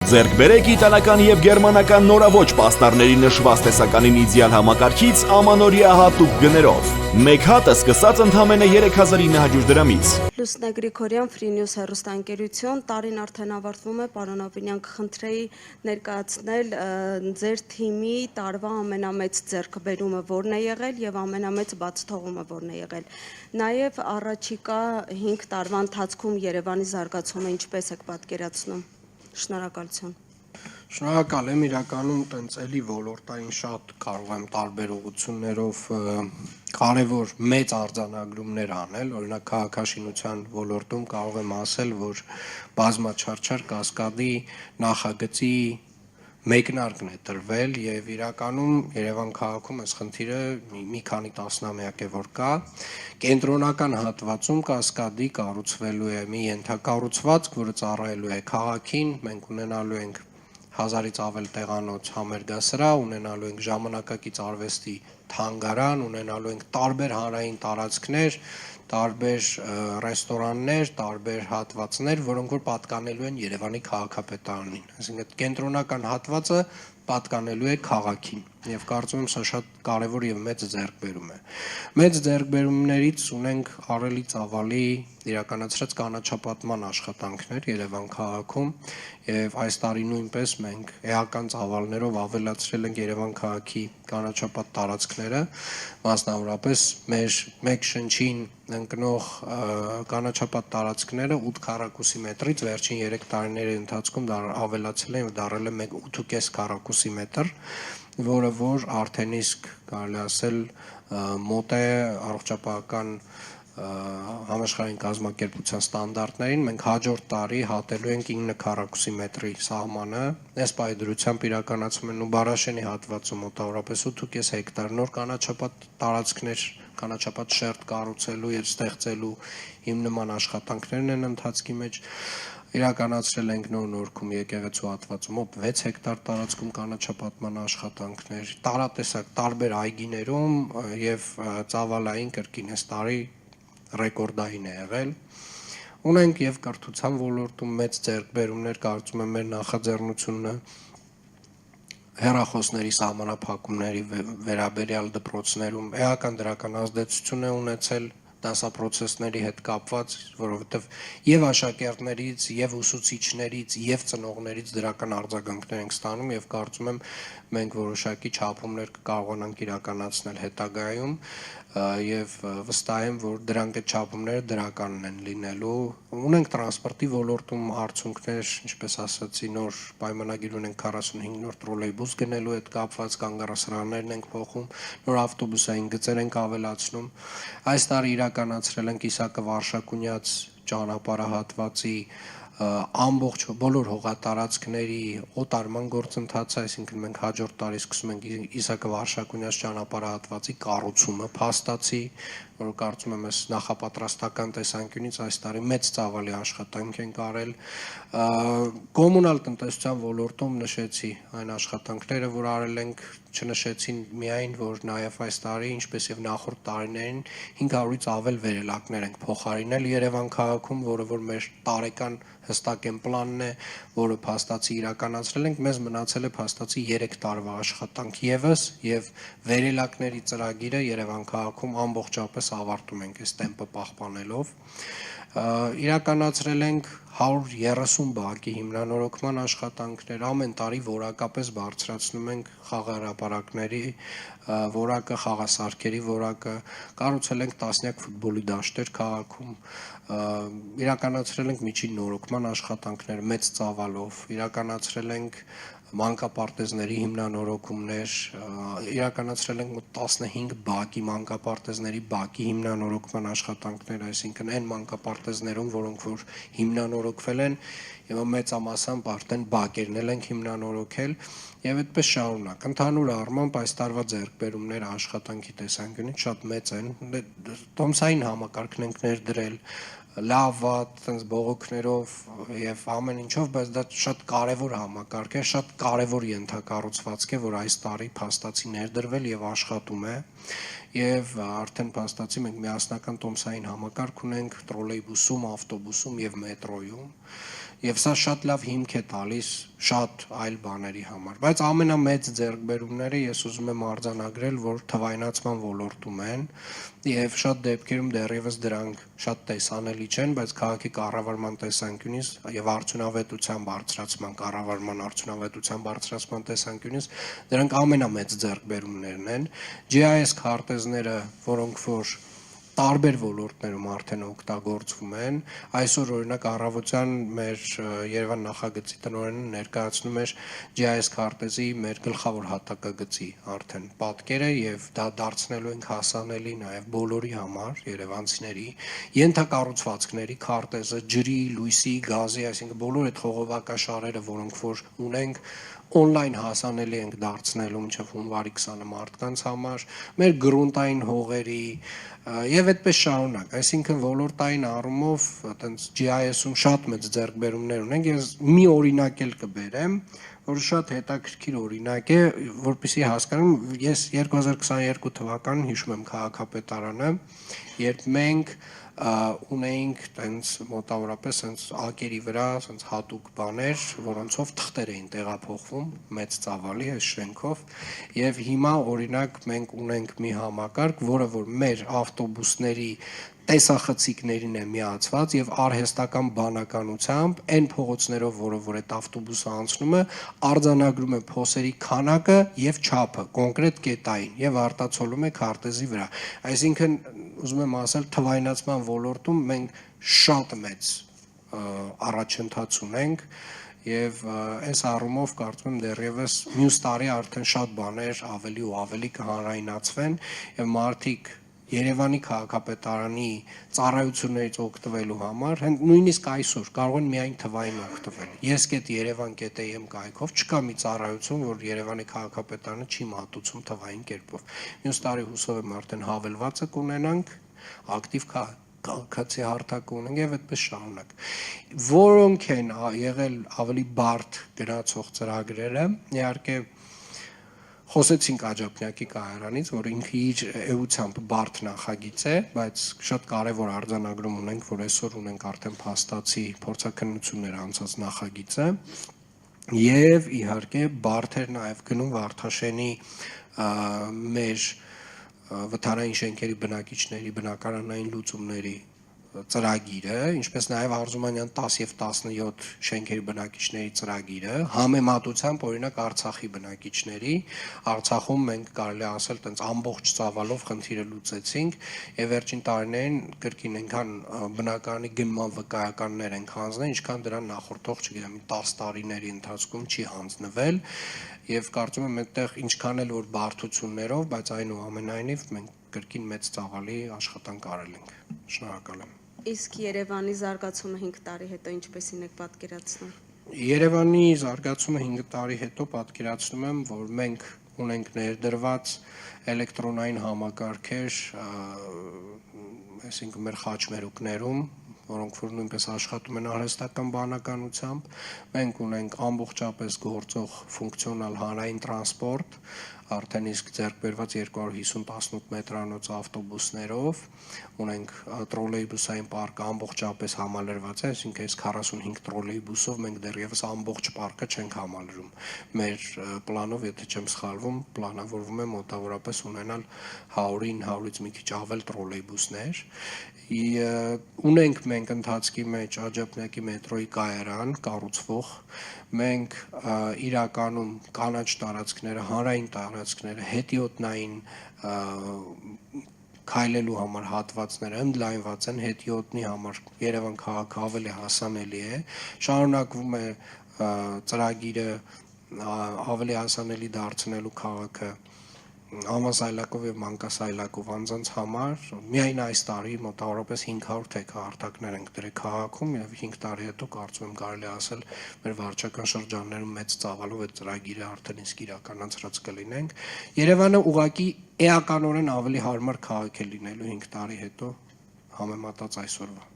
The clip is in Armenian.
Ձեռք բերեք իտալական եւ գերմանական նորաոճ պաստառների նշված տեսականին իդեալ համակարգից ամանորյա հատուկ գներով։ Մեկ հատը սկսած ընդամենը 3900 դրամից։ Լուսնե Գրիգորյան Free News հեռուստաընկերություն, տարին արդեն ավարտվում է, պարոն Աբինյան, կխնդրեի ներկայացնել ձեր թիմի տարվա ամենամեծ ձեռքբերումը որն է եղել եւ ամենամեծ բացթողումը որն է եղել։ Նաեւ առաջիկա 5 տարվա ընթացքում Երևանի զարգացումը ինչպես եք պատկերացնում։ Շնորհակալություն։ Շնորհակալ եմ, իրականում տենց էլի ոլորտային շատ կարող եմ տարբեր ուղղություններով կարևոր մեծ արձանագրումներ անել, օրինակ քաղաքաշինության ոլորտում կարող եմ ասել, որ բազմաչարչար կասկադի նախագծի մեկնարկն է տրվել եւ իրականում Երևան քաղաքում այս խնդիրը մի քանի տասնամյակ է որ կա, կենտրոնական հատվածում կասկադի կառուցվելու է մի ենթակառուցվածք, որը ծառայելու է քաղաքին, մենք ունենալու ենք 1000-ից ավել տեղանոց համերգասրահ, ունենալու ենք ժամանակակից արվեստի թանգարան, ունենալու ենք տարբեր հանրային տարածքներ, տարբեր ռեստորաններ, տարբեր հատվածներ, որոնք որ պատկանելու են Երևանի քաղաքապետարանին։ Այսինքն կենտրոնական հատվածը պատկանելու է քաղաքին եւ կարծում եմ սա շատ կարեւոր եւ մեծ ձեռքբերում է։ Մեծ ձեռքբերումներից ունենք առելի ծավալի իրականացրած կանաչապատման աշխատանքներ Երևան քաղաքում եւ այս տարի նույնպես մենք էական ծավալներով ավելացրել ենք Երևան քաղաքի կանաչապատ տարածքները, մասնավորապես մեր մեկ շնչին ընկնող կանաչապատ տարածքները 8 քառակուսի մետրից վերջին 3 տարիների ընթացքում ավելացել են եւ դարել է 8.5 քառակուսի մետր, որը որ արդեն իսկ կարելի ասել մոտ է առողջապահական համաշխարհային կազմակերպության ստանդարտներին, մենք հաջորդ տարի հատելու ենք 9 քառակուսի մետրի սահմանը, այս պայդրությամբ իրականացում են ու Բարաշենի հատվածում մոտավորապես 8.5 հեկտար նոր կանաչապատ տարածքներ, կանաչապատ շերտ կառուցելու եւ ստեղծելու հիմնման աշխատանքներն են ընթացքի մեջ, իրականացրել ենք Նոր-Նորքում եկեղեցու հատվածում մոտ 6 հեկտար տարածքում կանաչապատման աշխատանքներ, տարատեսակ տարբեր այգիներում եւ ծավալային կրկին այս տարի ռեկորդային է եղել։ Ունենք եւ կրթության ոլորտում մեծ ձեռքբերումներ, կարծում եմ մեր նախաձեռնությունը հեռախոսների սահմանափակումների վերաբերյալ դպրոցներում էական դրական ազդեցություն է ունեցել դասապրոցեսների հետ կապված, որովհետև եւ աշակերտներից, եւ ուսուցիչներից, եւ ծնողներից դրական արձագանքներ ենք ստանում եւ կարծում եմ մենք որոշակի չափումներ կկարողանանք իրականացնել հետագայում եւ վստահ եմ, որ դրանք այդ չափումները դրականն են լինելու։ Ունենք տրանսպորտի ոլորտում արդյունքներ, ինչպես ասացի, նոր պայմանագիր ունենք 45 նոր տրոլեյբուս գնելու հետ կապված, կանգառասրահներն ենք փոխում, նոր ավտոբուսային գծեր ենք ավելացնում։ Այս տարի իրականացրել ենք Իսակը-Վարշակունյաց ճանապարհահատվածի ամբողջ բոլոր հողատարածքների օտարման գործընթացը, այսինքն մենք հաջորդ տարի սկսում ենք Իսակը-Վարշակունյաց ճանապարհահատվածի կառուցումը փաստացի, որը կարծում եմ այս նախապատրաստական տեսանկյունից այս տարի մեծ ծավալի աշխատանք ենք արել։ Կոմունալ տնտեսության ոլորտում նշեցի այն աշխատանքները, որ արել ենք, չնշեցին միայն, որ նաև այս տարի, ինչպես եւ նախորդ տարիներին 500-ից ավել վերելակներ ենք փոխարինել Երևան քաղաքում, որը որ մեր տարեկան հստակ են պլանն է, որը փաստացի իրականացրել ենք, մեզ մնացել է փաստացի 3 տարվա աշխատանք եւս եւ վերելակների ծրագիրը Երևան քաղաքում ամբողջապես ավարտում ենք այս տեմպը պահպանելով։ Իրականացրել ենք 130 բակի հիմնանորոգման աշխատանքներ, ամեն տարի որակապես բարձրացնում ենք խաղահրապարակների որակը, խաղասարքերի որակը, կառուցել ենք տասնյակ ֆուտբոլի դաշտեր քաղաքում, իրականացրել ենք միջին նորոգման աշխատանքներ մեծ ծավալով, իրականացրել ենք մանկապարտեզների հիմնանորոգումներ, իրականացրել ենք մոտ 15 բակի մանկապարտեզների բակի հիմնանորոգման աշխատանքներ, այսինքն այն մանկապարտեզներում, որոնք որ հիմնանորոգվել են, եւ մեծամասամբ արդեն բակերն ենք հիմնանորոգել եւ այդպես շարունակ։ Ընդհանուր առմամբ այս տարվա ձեռքբերումները աշխատանքի տեսանկյունից շատ մեծ են։ Տոմսային համակարգն ենք ներդրել, լավ վատ, տենց բողոքներով եւ ամեն ինչով, բայց դա շատ կարեւոր համակարգ է, շատ կարեւոր ենթակառուցվածք է, որ այս տարի փաստացի ներդրվել եւ աշխատում է։ Եվ արդեն փաստացի մենք միասնական տոմսային համակարգ ունենք տրոլեյբուսում, ավտոբուսում եւ մետրոյում։ Եվ սա շատ լավ հիմք է տալիս շատ այլ բաների համար, բայց ամենամեծ ձեռքբերումները ես ուզում եմ արձանագրել, որ թվայնացման ոլորտում են եւ շատ դեպքերում դեռևս դրանք շատ տեսանելի չեն, բայց քաղաքի կառավարման տեսանկյունից եւ արդյունավետության բարձրացման, կառավարման արդյունավետության բարձրացման տեսանկյունից դրանք ամենամեծ ձեռքբերումներն են։ GIS քարտեզները, որոնք որ տարբեր ոլորտներում արդեն օգտագործվում են, այսօր օրինակ առավոտյան մեր Երևան նախագծի տնօրենը ներկայացնում էր GIS քարտեզի մեր գլխավոր հատակագծի արդեն պատկերը եւ դա դարձնելու ենք հասանելի նաեւ բոլորի համար, երևանցիների, ենթակառուցվածքների քարտեզը, ջրի, լույսի, գազի, այսինքն բոլոր այդ խողովակաշարերը, որոնք որ ունենք on-line հասանելի ենք դարձնելու մինչև հունվարի 20-ը մարդկանց համար, մեր գրունտային հողերի եւ այդպես շարունակ, այսինքն ոլորտային առումով այտենց GIS-ում շատ մեծ ձեռքբերումներ ունենք, ես մի օրինակ էլ կբերեմ, որը շատ հետաքրքիր օրինակ է, որպեսզի հասկանամ, ես 2022 թվականին հիշում եմ քաղաքապետարանը, երբ մենք ունեինք տենց մոտավորապես տենց ակերի վրա տենց հատուկ բաներ, որոնցով թղթեր էին տեղափոխվում մեծ ծավալի այս շենքով եւ հիմա օրինակ մենք ունենք մի համակարգ, որը որ մեր ավտոբուսների տեսախցիկներին է միացված եւ արհեստական բանականությամբ այն փողոցներով, որով որ այդ ավտոբուսը անցնում է, արձանագրում է փոսերի քանակը եւ չափը, կոնկրետ կետային եւ արտացոլում է քարտեզի վրա։ Այսինքն ուզում եմ ասել, թվայնացման ոլորտում մենք շատ մեծ առաջընթաց ունենք եւ այս առումով կարծում եմ դեռևս մյուս տարի արդեն շատ բաներ ավելի ու ավելի կհանրայնացվեն եւ մարդիկ Երևանի քաղաքապետարանի ծառայություններից օգտվելու համար, նույնիսկ այսօր կարող են միայն թվային օգտվել։ Yes.Yerevan.am կայքով չկա մի ծառայություն, որ Երևանի քաղաքապետարանը չի մատուցում թվային կերպով։ Մյուս տարի հուսով եմ արդեն հավելվածը կունենանք, ակտիվ քաղաքացի հարթակ ունենք եւ այդպես շարունակ։ Որոնք են եղել ավելի բարդ գնացող ծրագրերը, իհարկե Խոսեցինք Աջափնյակի կայարանից, որ ինքը իր էությամբ բարդ նախագիծ է, բայց շատ կարևոր արձանագրում ունենք, որ այսօր ունենք արդեն փաստացի փորձաքննություններ անցած նախագիծը եւ իհարկե բարդ էր նաեւ գնում Վարդաշենի մեր վթարային շենքերի բնակիչների բնակարանային լուծումների ծրագիրը, ինչպես նաև Արզումանյան 10 եւ 17 շենքերի բնակիչների ծրագիրը, համեմատությամբ օրինակ Արցախի բնակիչների, Արցախում մենք կարելի ասել տենց ամբողջ ծավալով խնդիրը լուծեցինք եւ վերջին տարիներին կրկին այնքան բնակարանի գնման վկայականներ ենք հանձնել, ինչքան դրան նախորդող, չգիտեմ, 10 տարիների ընթացքում չի հանձնվել եւ կարծում եմ այդտեղ ինչքան էլ որ բարդություններով, բայց այնուամենայնիվ մենք կրկին մեծ ծավալի աշխատանք արել ենք։ Շնորհակալ եմ։ Իսկ Երևանի զարգացումը 5 տարի հետո ինչպեսին եք պատկերացնում։ Երևանի զարգացումը 5 տարի հետո պատկերացնում եմ, որ մենք ունենք ներդրված էլեկտրոնային համակարգեր, այսինքն մեր խաչմերուկներում, որոնք որ նույնպես աշխատում են արհեստական բանականությամբ, մենք ունենք ամբողջապես գործող ֆունկցիոնալ հանրային տրանսպորտ, արդեն իսկ ձեռք բերված 250-18 մետրանոց ավտոբուսներով, ունենք տրոլեյբուսային պարկը ամբողջապես համալրված է, այսինքն այս 45 տրոլեյբուսով մենք դեռևս ամբողջ պարկը չենք համալրում։ Մեր պլանով, եթե չեմ սխալվում, պլանավորվում է մոտավորապես ունենալ 100-ին 100-ից մի քիչ ավել տրոլեյբուսներ։ Ունենք մենք ընթացքի մեջ Աջափնյակի մետրոյի կայարան կառուցվող, մենք իրականում կանաչ տարածքները, հանրային տարածքները, հետիոտնային քայլելու համար հատվածները ընդլայնված են, հետիոտնի համար Երևան քաղաքը ավելի հասանելի է, շարունակվում է ծրագիրը ավելի հասանելի դարձնելու քաղաքը Ամասայլակով եւ Մանկասայլակով անձանց համար միայն այս տարի մոտավորապես 500 թեքահարտակներ ենք դրել քաղաքում եւ 5 տարի հետո կարծում եմ կարելի ասել մեր վարչական շրջաններում մեծ ծավալով այդ ծրագիրը արդեն իսկ իրականացրած կլինենք։ Երևանը ուղղակի էականորեն ավելի հարմար քաղաք է լինելու 5 տարի հետո համեմատած այսօրվա։